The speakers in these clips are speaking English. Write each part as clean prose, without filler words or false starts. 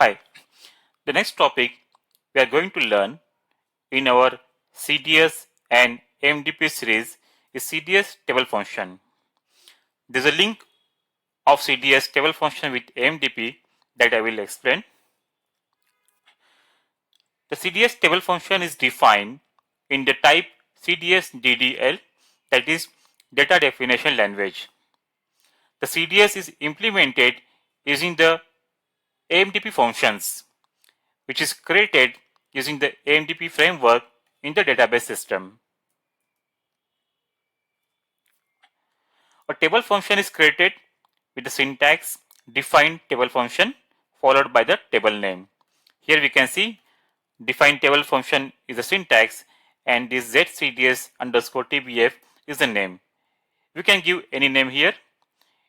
Hi, the next topic we are going to learn in our CDS and AMDP series is CDS table function. There is a link of CDS table function with AMDP that I will explain. The CDS table function is defined in the type CDS DDL, that is data definition language. The CDS is implemented using the AMDP functions, which is created using the AMDP framework in the database system. A table function is created with the syntax define table function followed by the table name. Here we can see define table function is the syntax and this zcds underscore tbf is the name. We can give any name here.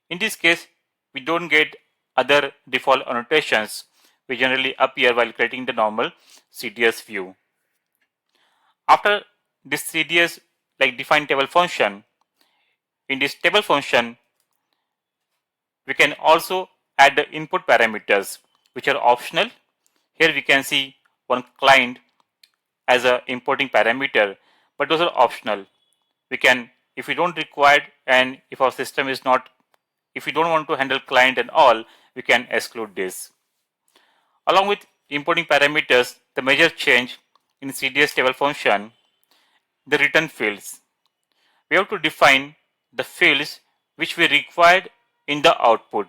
In this case, we don't get other default annotations which generally appear while creating the normal CDS view. After this CDS like define table function, in this table function, we can also add the input parameters which are optional. Here we can see one client as a importing parameter, but those are optional. We can, if we don't require and if our system is not, if we don't want to handle client and all, we can exclude this. Along with importing parameters, the major change in CDS table function, the return fields. We have to define the fields which we required in the output.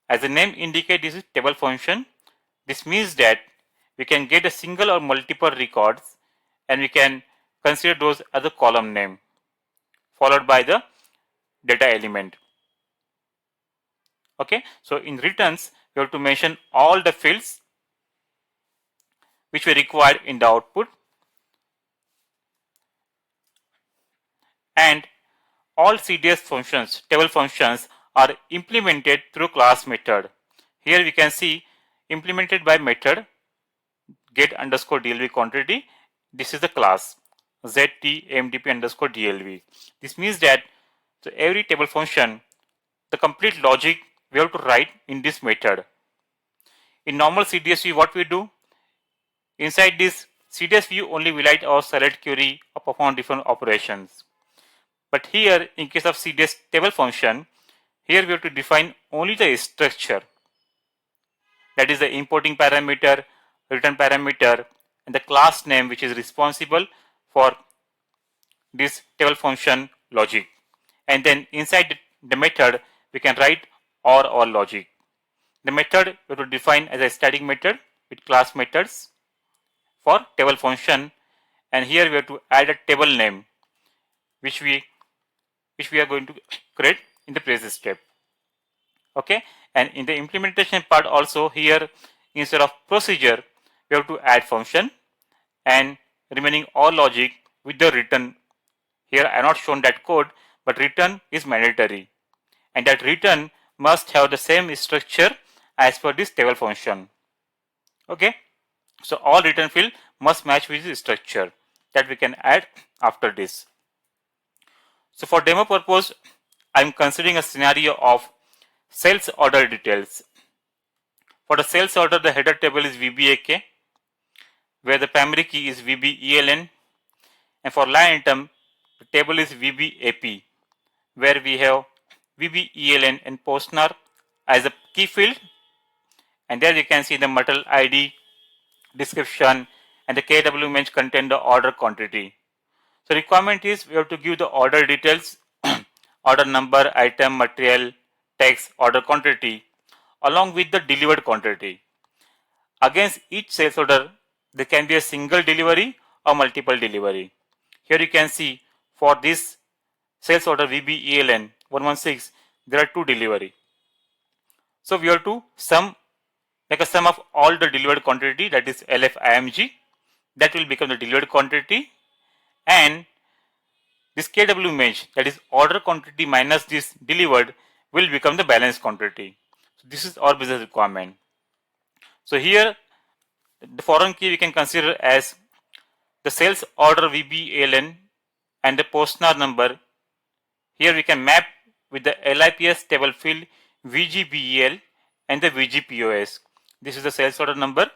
As the name indicates, this is table function. This means that we can get a single or multiple records and we can consider those as a column name followed by the data element. Okay, so in returns, we have to mention all the fields which we required in the output, and all CDS functions, table functions are implemented through class method. Here we can see implemented by method get underscore dlv quantity. This is the class zt amdp underscore dlv. This means that so every table function, the complete logic we have to write in this method. In normal CDS view, what we do? Inside this CDS view only we write our select query or perform different operations. But here in case of CDS table function, here we have to define only the structure. That is the importing parameter, return parameter, and the class name which is responsible for this table function logic. And then inside the method, we can write or logic. The method we have to define as a static method with class methods for table function, and here we have to add a table name which we are going to create in the previous step. Okay, and in the implementation part also, here instead of procedure we have to add function and remaining all logic with the return. Here I have not shown that code, but return is mandatory, and that return must have the same structure as per this table function. Okay, so all return field must match with the structure that we can add after this. So for demo purpose, I am considering a scenario of sales order details. For the sales order, the header table is VBAK, where the primary key is VBELN, and for line item, the table is VBAP, where we have VBELN and postner as a key field, and there you can see the material ID, description, and the KW mention contain the order quantity. So requirement is we have to give the order details, order number, item, material, text, order quantity, along with the delivered quantity. Against each sales order, there can be a single delivery or multiple delivery. Here you can see for this sales order VBELN 116, there are 2 delivery. So we have to make a sum of all the delivered quantity, that is LFIMG, that will become the delivered quantity, and this KW measure, that is order quantity minus this delivered, will become the balance quantity. So this is our business requirement. So here the foreign key we can consider as the sales order VBELN and the postner number. Here we can map with the LIPS table field VGBEL and the VGPOS. This is the sales order number.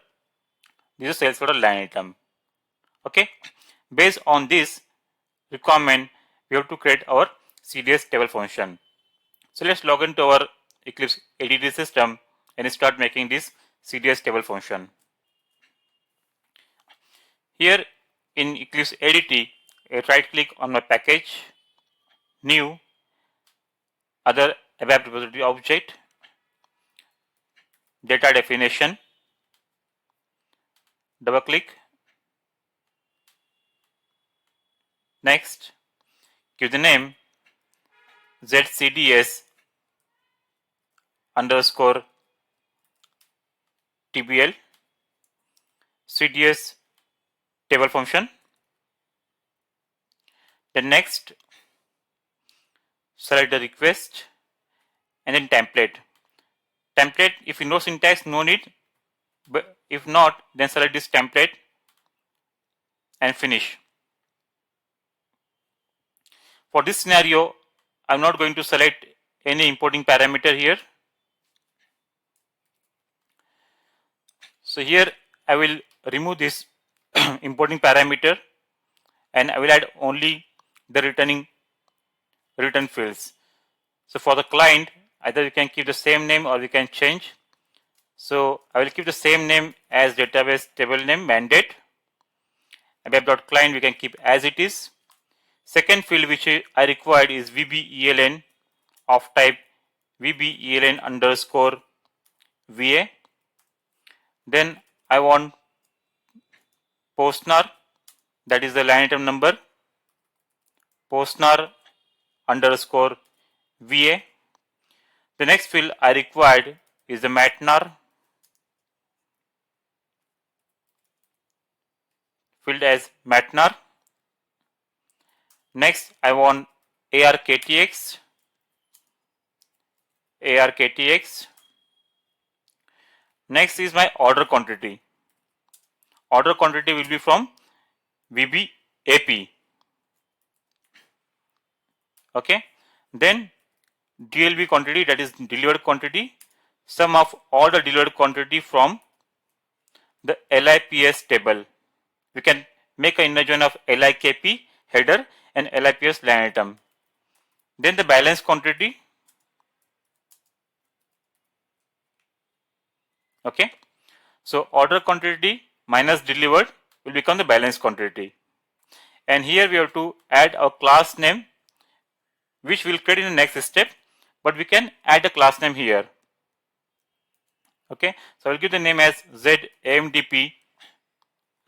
This is sales order line item. Okay. Based on this requirement, we have to create our CDS table function. So let's log into our Eclipse ADD system and start making this CDS table function. Here in Eclipse ADT, I right click on my package, new, other ABAP repository object, data definition, double click, next, give the name ZCDS underscore TBL CDS table function. Then next, select the request and then template. Template, if you know syntax, no need, but if not, then select this template and finish. For this scenario, I'm not going to select any importing parameter here. So here I will remove this importing parameter and I will add only the return fields. So for the client, either you can keep the same name or we can change. So I will keep the same name as database table name mandate. ABAP.client we can keep as it is. Second field which I required is VBELN of type VBELN underscore VA. Then I want postnar, that is the line item number, postnar underscore VA. The next field I required is the matnar, filled as matnar. Next I want ARKTX, ARKTX. Next is my order quantity. Order quantity will be from VBAP. Okay. Then DLV quantity, that is delivered quantity, sum of all the delivered quantity from the LIPS table. We can make an inner join of LIKP header and LIPS line item. Then the balance quantity. Okay. So order quantity minus delivered will become the balance quantity. And here we have to add a class name which will create in the next step, but we can add a class name here. Okay. So I will give the name as ZAMDP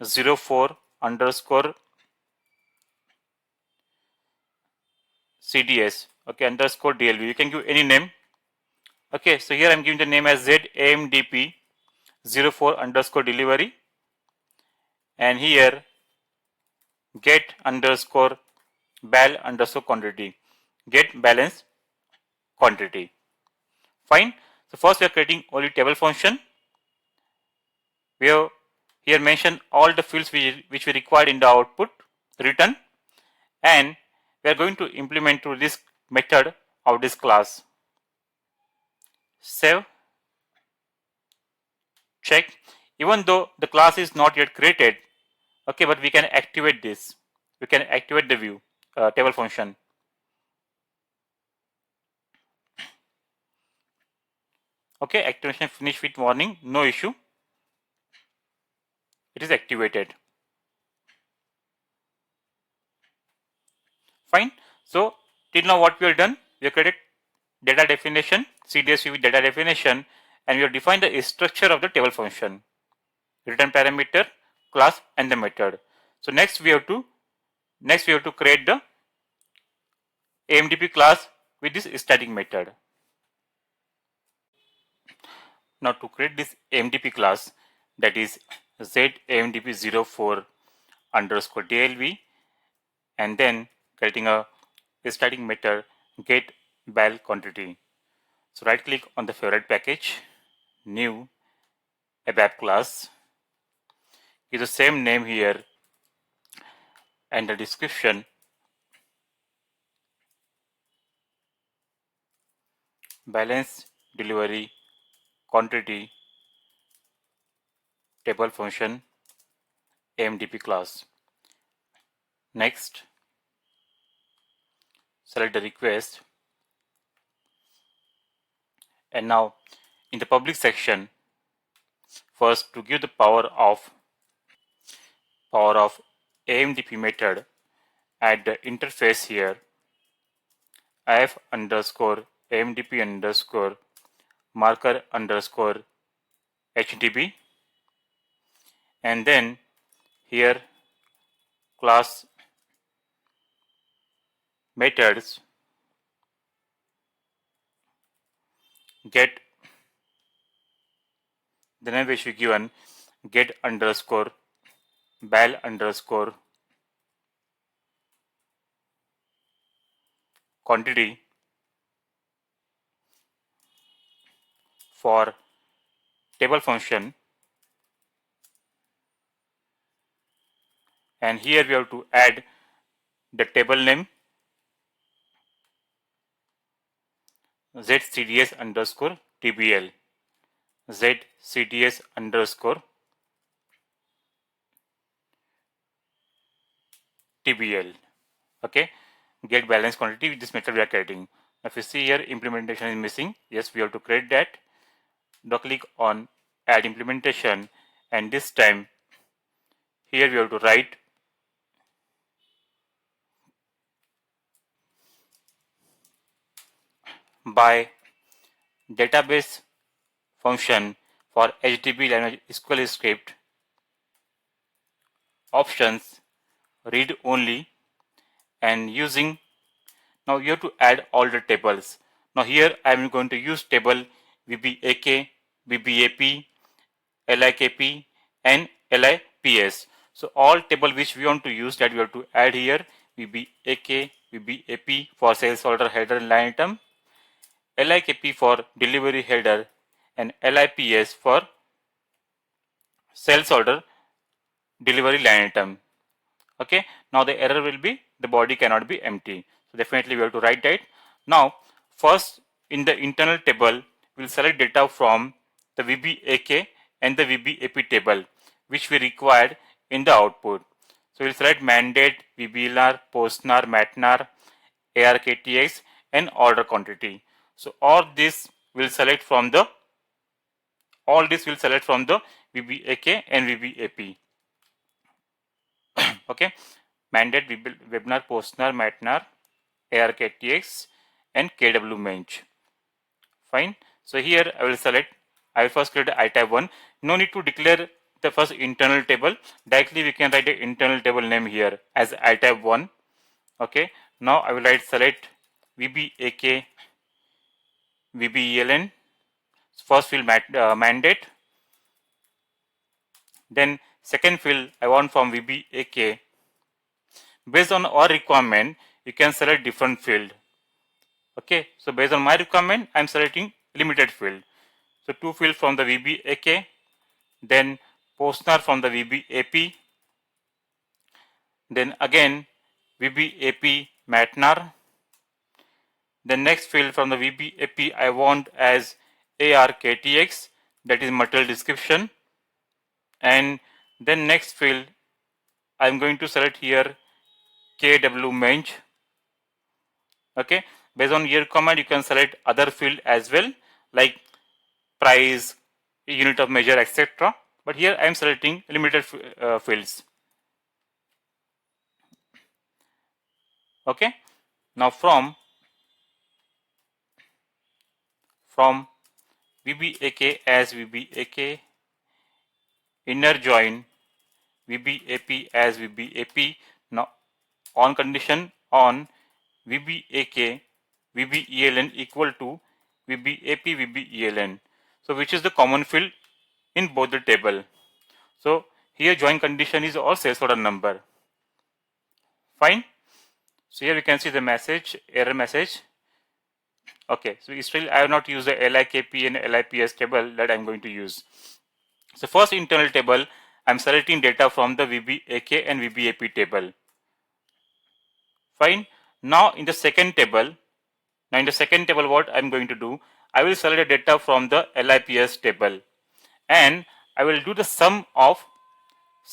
04 underscore CDS. Okay, underscore DLV. You can give any name. Okay, so here I am giving the name as ZAMDP 04 underscore delivery, and here get underscore bal underscore quantity, get balance quantity. Fine. So first we are creating only table function. We have here mentioned all the fields which we required in the output return, and we are going to implement to this method of this class. Save, check. Even though the class is not yet created, okay, but we can activate this. We can activate the view table function. Okay, activation finish with warning, no issue. It is activated. Fine. So till now what we have done, we have created data definition, CDS with data definition, and we have defined the structure of the table function, return parameter, class, and the method. So next we have to create the AMDP class with this static method. Now to create this AMDP class, that is ZAMDP04 underscore DLV, and then creating a static method get bal quantity. So right click on the favorite package, new ABAP class, give the same name here and the description, balance delivery quantity table function AMDP class. Next, select the request, and now in the public section, first to give the power of AMDP method at the interface here, if underscore AMDP underscore marker underscore HDB, and then here class methods get the name which we given get underscore bal underscore quantity for table function, and here we have to add the table name zcds underscore tbl, zcds underscore tbl. Okay, get balance quantity with this method we are creating. If you see here implementation is missing, yes, we have to create that. Now click on add implementation, and this time here we have to write by database function for HDB language SQL script options read only, and using, now you have to add all the tables. Now here I am going to use table VBAK, VBAP, LIKP and LIPS. So all table which we want to use, that we have to add here: VBAK, VBAP for sales order header and line item, LIKP for delivery header, and LIPS for sales order delivery line item. Okay, now the error will be the body cannot be empty. So definitely we have to write that. Now first in the internal table we will select data from the VBAK and the VBAP table which we required in the output. So we will select mandate, VBLR, postnar, matnar, ARKTX and order quantity. So all this will select from the VBAK and VBAP. Okay, mandate, webinar, postnar, matnar, ARKTX and KW mange. Fine. So here I will select, I will first create I type 1. No need to declare the first internal table. Directly we can write the internal table name here as I type 1. Okay. Now I will write select VBAK, VBELN. First field mandate. Then second field I want from VBAK. Based on our requirement, you can select different field. Okay, so based on my requirement, I am selecting limited field. So two field from the VBAK, then postnar from the VBAP, then again VBAP matnar. The next field from the VBAP I want as ARKTX, that is material description, and then next field I am going to select here KW mange. Okay, based on your command you can select other field as well, like price, unit of measure, etc. But here I am selecting limited fields. Okay, now from VBAK as VBAK, inner join VBAP as VBAP. Now on condition on VBAK VBELN equal to VBAP VBELN. So which is the common field in both the table. So here join condition is all sales order number. Fine. So here we can see the message, error message. Okay, so still I have not used the LIKP and LIPS table that I am going to use. So first internal table I am selecting data from the VBAK and VBAP table. Fine. Now in the second table, what I am going to do, I will select the data from the LIPS table, and I will do the sum of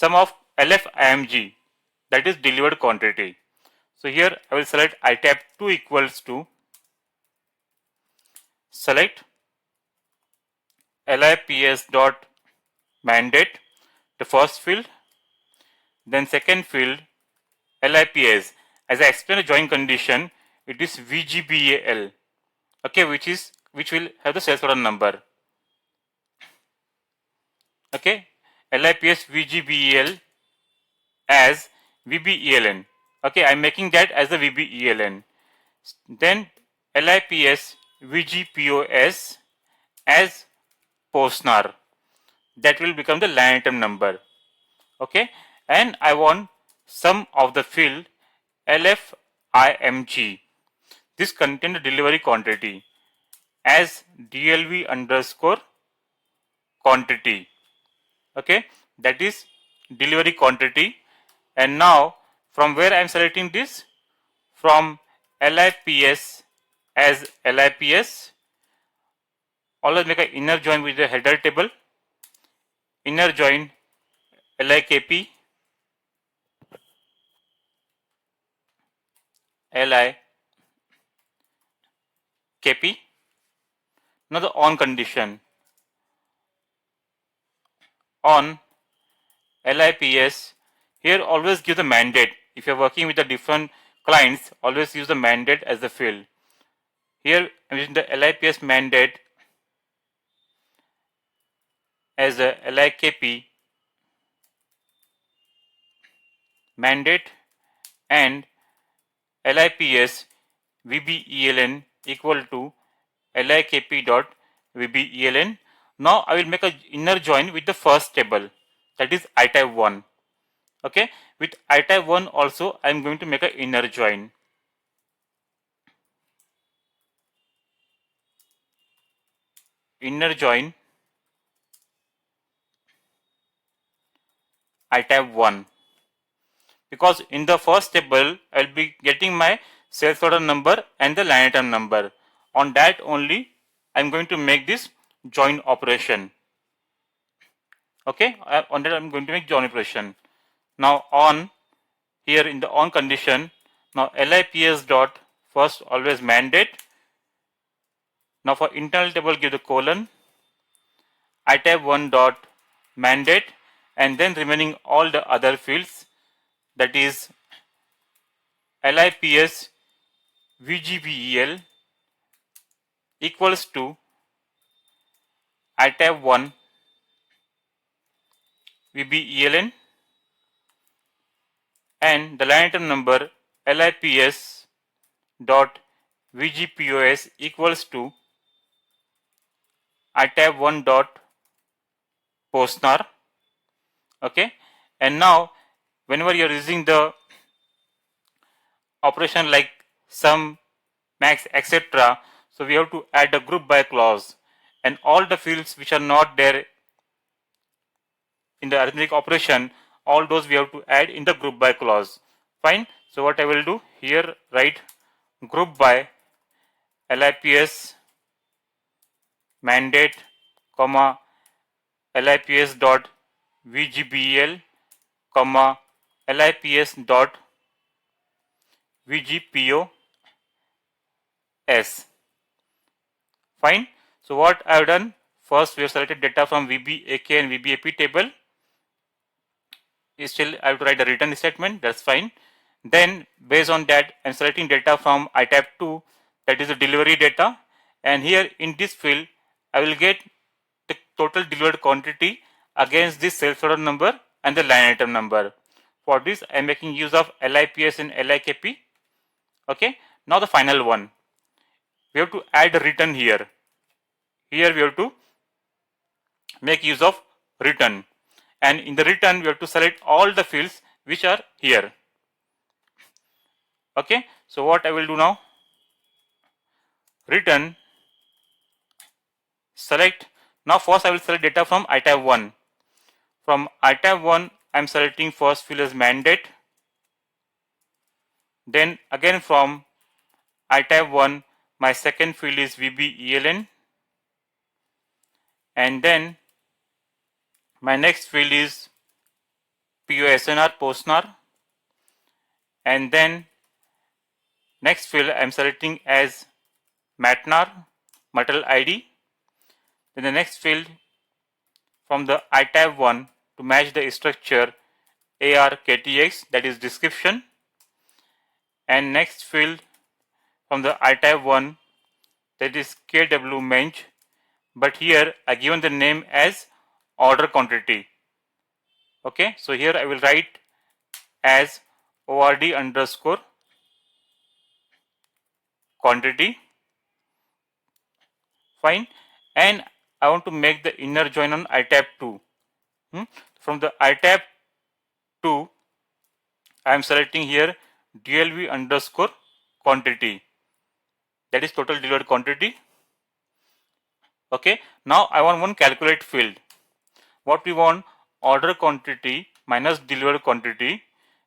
LF IMG, that is delivered quantity. So here I will select itab 2 equals to select LIPS dot mandate, the first field, then second field LIPS. As I explained the join condition, it is VGBAL, okay, which will have the sales order number. Okay, LIPS VGBEL as VBELN. Okay, I'm making that as the VBELN. Then LIPS VGPOS as POSNAR. That will become the line item number. Okay, and I want sum of the field LFIMG. This contain the delivery quantity as DLV underscore quantity. Okay, that is delivery quantity. And now from where I am selecting this? From LIPS as LIPS. Always make an inner join with the header table. Inner join LIKP, LIKP. Now the on condition. On LIPS, here always give the mandate. If you are working with the different clients, always use the mandate as the field. Here I am using the LIPS mandate as a LIKP mandate and LIPS VBELN equal to LIKP dot VBELN. Now I will make a inner join with the first table, that is itype 1. Okay, with itype 1 also I am going to make an inner join. Inner join itype 1, because in the first table I will be getting my sales order number and the line item number. On that only I am going to make this join operation. Okay, on that I am going to make join operation. Now on here in the on condition, now LIPS dot first always mandate. Now for internal table give the colon, itype 1 dot mandate, and then remaining all the other fields, that is LIPS VGBEL equals to itype 1 VBELN and the line item number LIPS dot VGPOS equals to itype 1 dot POSNAR. Okay, and now whenever you are using the operation like sum, max, etc., so we have to add a group by clause, and all the fields which are not there in the arithmetic operation, all those we have to add in the group by clause. Fine. So what I will do here, write group by LIPS mandate comma LIPS dot VGBEL comma LIPS dot VGPOS. Fine. So what I have done, first we have selected data from VBAK and VBAP table. Still I have to write a return statement, that's fine. Then based on that I am selecting data from itype 2, that is the delivery data, and here in this field I will get the total delivered quantity against this sales order number and the line item number. For this I am making use of LIPS and LIKP. Okay, now the final one, we have to add a return here. Here we have to make use of return, and in the return we have to select all the fields which are here. Okay, so what I will do now, return select. Now first I will select data from itype 1. From itype 1 I am selecting first field as mandate. Then again from itype 1 my second field is VBELN, and then My next field is POSNR, POSNR, and then next field I am selecting as MATNR, material ID. Then the next field from the I tab 1 to match the structure ARKTX, that is description, and next field from the I tab 1, that is KW mench, but here I given the name as order quantity. Okay, so here I will write as ORD underscore quantity. Fine, and I want to make the inner join on I tab 2. From the I tab 2, I am selecting here DLV underscore quantity, that is total delivered quantity. Okay, now I want one calculate field. What we want, order quantity minus delivered quantity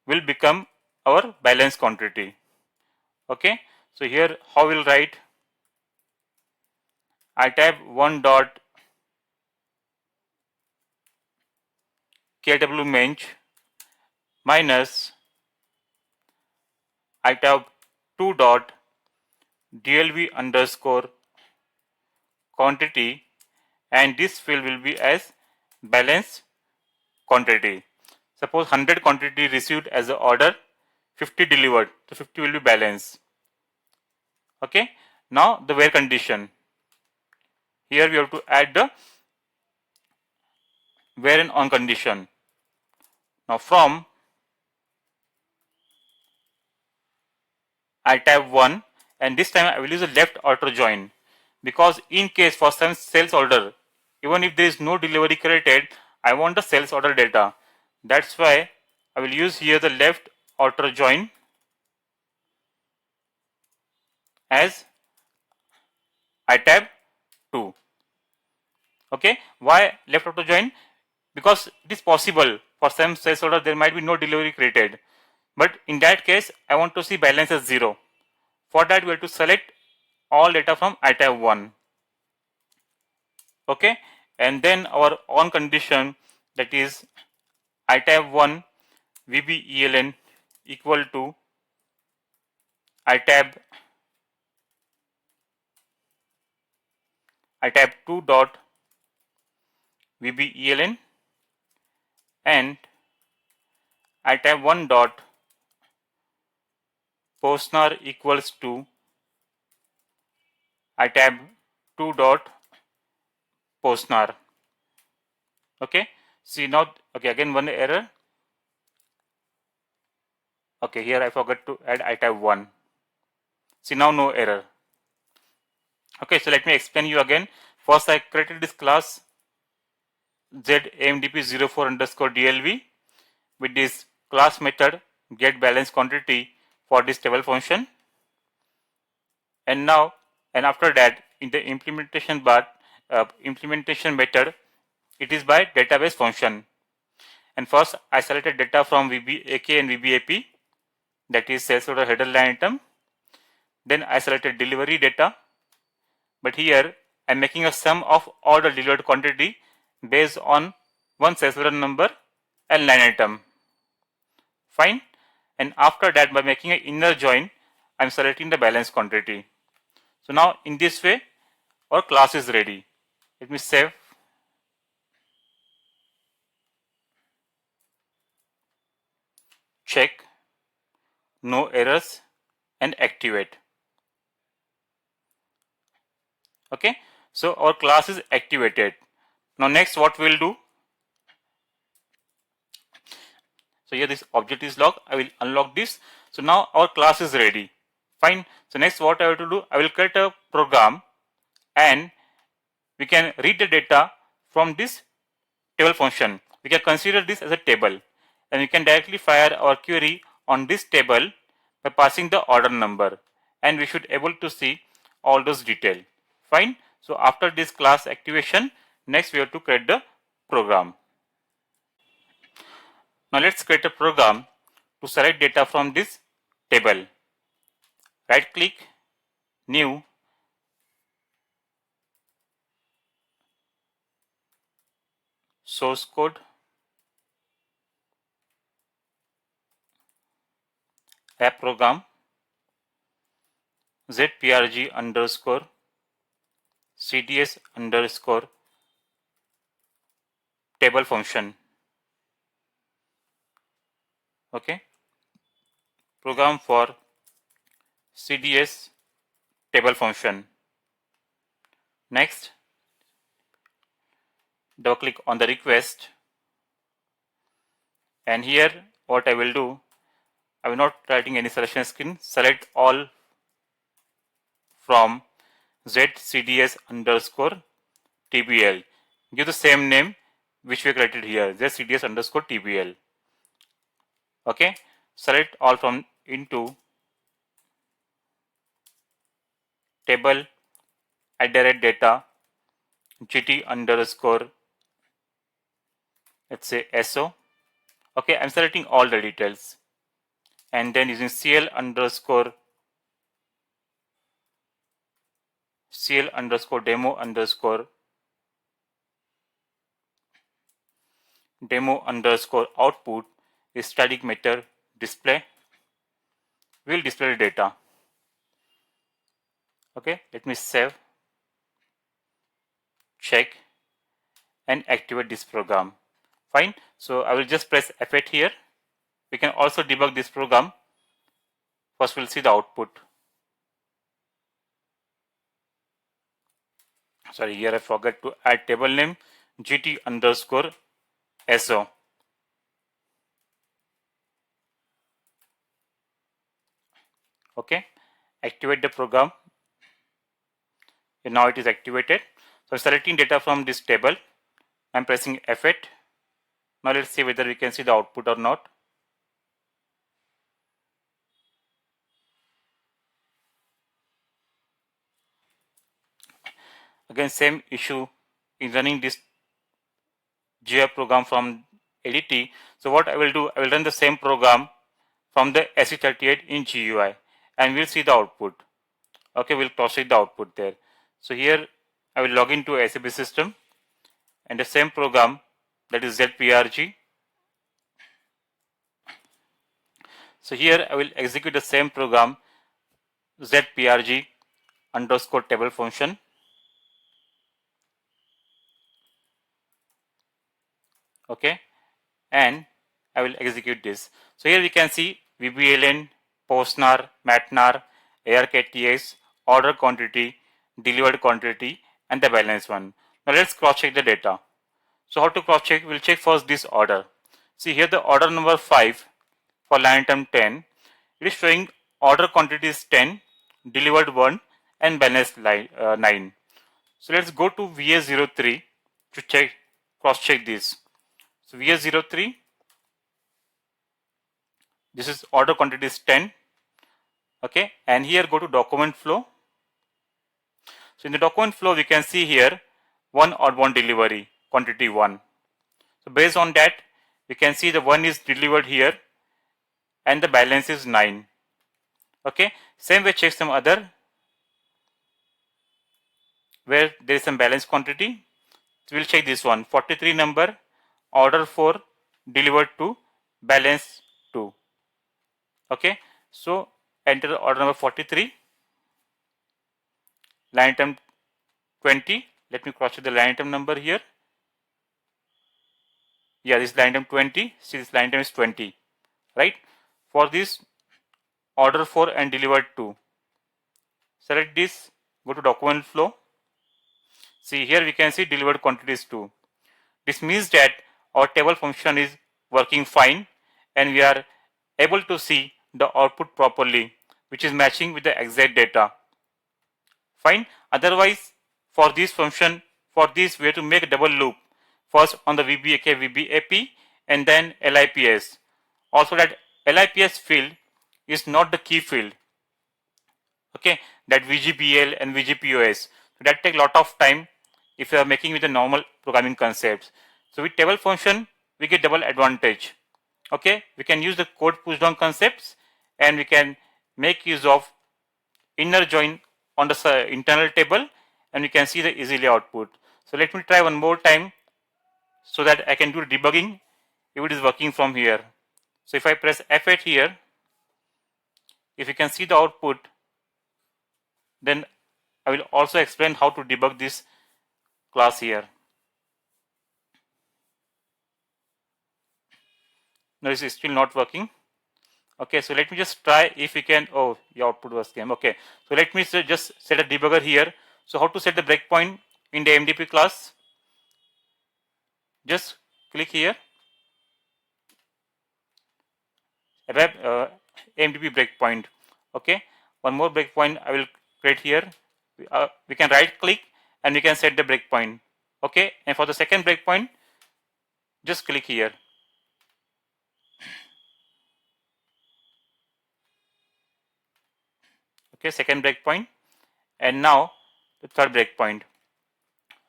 will become our balance quantity. Okay, so here how we'll write, I tab 1 dot KW mench minus I tab 2 dot DLV underscore quantity, and this field will be as balance quantity. Suppose 100 quantity received as the order, 50 delivered, so 50 will be balance. Okay, now the where condition. Here we have to add the where and on condition. Now from I tab 1, and this time I will use a left outer join, because in case for some sales order, even if there is no delivery credited, I want the sales order data. That's why I will use here the left outer join as I tab 2. Okay, why left outer join? Because it is possible for some sales order there might be no delivery credited, but in that case I want to see balance as 0. For that we have to select all data from I tab 1. Okay, and then our on condition, that is I tab 1 VBELN equal to I tab 2 dot VBELN and I tab 1 dot POSNR equals to I tab 2 dot POSNR. Okay, see now, okay, again one error. Okay, here I forgot to add I tab 1. See now no error. Okay, so let me explain you again. First I created this class Z AMDP 04 underscore DLV with this class method get balance quantity for this table function, and now and after that in the implementation bar implementation method, it is by database function, and first I selected data from VBAK and VBAP, that is sales order header line item. Then I selected delivery data, but here I am making a sum of all the delivered quantity based on one sales order number and line item. Fine, and after that by making an inner join I am selecting the balance quantity. So now in this way our class is ready. Let me save, check, no errors, and activate. Okay, so our class is activated. Now next what we will do, so here this object is locked, I will unlock this. So now our class is ready. Fine, so next what I have to do, I will create a program and we can read the data from this table function. We can consider this as a table and we can directly fire our query on this table by passing the order number, and we should able to see all those detail. Fine, so after this class activation, next we have to create the program. Now let's create a program to select data from this table. Right click, new, source code, app program, zprg underscore cds underscore table function. Okay, program for cds table function. Next, double click on the request, and here what I will do, I will not writing any selection screen. Select all from zcds underscore tbl. Give the same name which we created here, zcds underscore tbl. Okay, select all from into table @data gt underscore, let's say so. Okay, I'm selecting all the details, and then using cl underscore demo underscore output is static method display will display the data. Okay, let me save, check, and activate this program. Fine. So I will just press F8 here. We can also debug this program. First we'll see the output. Sorry, here I forgot to add table name gt underscore so. Okay, activate the program, and now it is activated. So selecting data from this table, I'm pressing F8. Now let's see whether we can see the output or not. Again, same issue in running this GUI program from ADT. So what I will do, I will run the same program from the SE38 in GUI, and we'll see the output. Okay, we'll cross-check the output there. So here I will log into SAP system, and the same program, that is zprg. So here I will execute the same program zprg underscore table function. Okay, and I will execute this. So here we can see VBLN, postnar, matnar, ARKTS, order quantity, delivered quantity, and the balance one. Now let's cross check the data. So how to cross check? We'll check first this order. See here the order number 5 for line item 10. It is showing order quantity is 10, delivered 1, and balance 9. So let's go to VS03 to check, cross check this. So VS03, this is order quantity is 10. Okay, and here go to document flow. So in the document flow, we can see here one outbound delivery quantity 1. So based on that, we can see the 1 is delivered here and the balance is 9. Okay, same way check some other where there is some balance quantity. So we'll check this one, 43 number, order 4, delivered 2, balance 2. Okay, so enter the order number 43, line item 20. Let me cross check the line item number here. Yeah, this line item 20. See, this line item is 20, right? For this, order 4 and delivered 2. Select this, go to document flow. See here we can see delivered quantities 2. This means that our table function is working fine and we are able to see the output properly, which is matching with the exact data. Fine. Otherwise, for this function, for this we have to make a double loop. First on the VBAK, VBAP, and then LIPS. Also that LIPS field is not the key field. Okay, that VGBL and VGPOS. So that take a lot of time if you are making with the normal programming concepts. So with table function, we get double advantage. Okay, we can use the code push down concepts and we can make use of inner join on the internal table and we can see the easily output. So let me try one more time so that I can do debugging if it is working from here. So if I press F8 here, if you can see the output, then I will also explain how to debug this class here. No, it's still not working. Okay, so let me just try if we can. Oh, the output was came. Okay, so let me just set a debugger here. So how to set the breakpoint in the AMDP class? Just click here, ABAP AMDP breakpoint. Okay, one more breakpoint I will create here. We can right click and we can set the breakpoint. Okay, and for the second breakpoint, just click here. Okay, second breakpoint, and now the third breakpoint.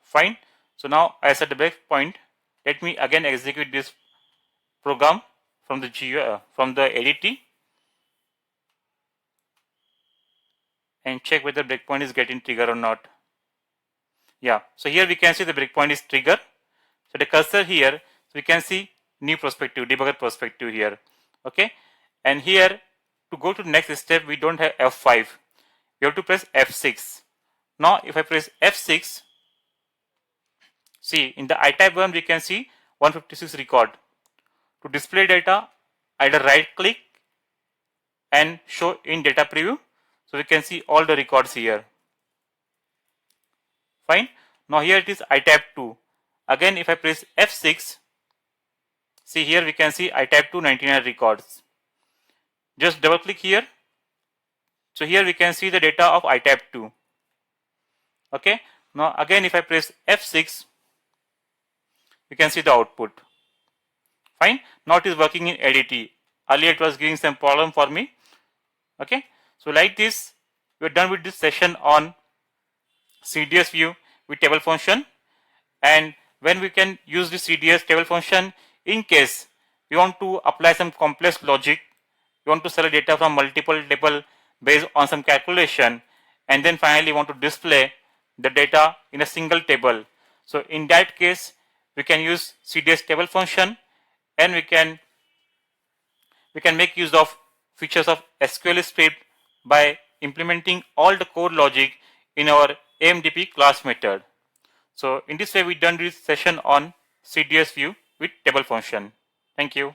Fine. So now I set the breakpoint. Let me again execute this program from the from the ADT and check whether breakpoint is getting triggered or not. Yeah. So here we can see the breakpoint is triggered. So the cursor here, so we can see new perspective, debugger perspective here. Okay. And here to go to the next step, we don't have F5. We have to press F6. Now if I press F6, see in the iType one we can see 156 record. To display data, either right click and show in data preview. So we can see all the records here. Fine. Now here it is iType 2. Again if I press F6, see here we can see iType 2 99 records. Just double click here. So here we can see the data of iType 2. Okay. Now again if I press F6, you can see the output. Fine. Now it is working in ADT. Earlier it was giving some problem for me. Okay. So like this, we are done with this session on CDS view with table function. And when we can use this CDS table function in case we want to apply some complex logic, we want to select data from multiple table based on some calculation, and then finally want to display the data in a single table. So in that case, we can use CDS table function, and we can make use of features of SQL script by implementing all the code logic in our AMDP class method. So in this way, we done this session on CDS view with table function. Thank you.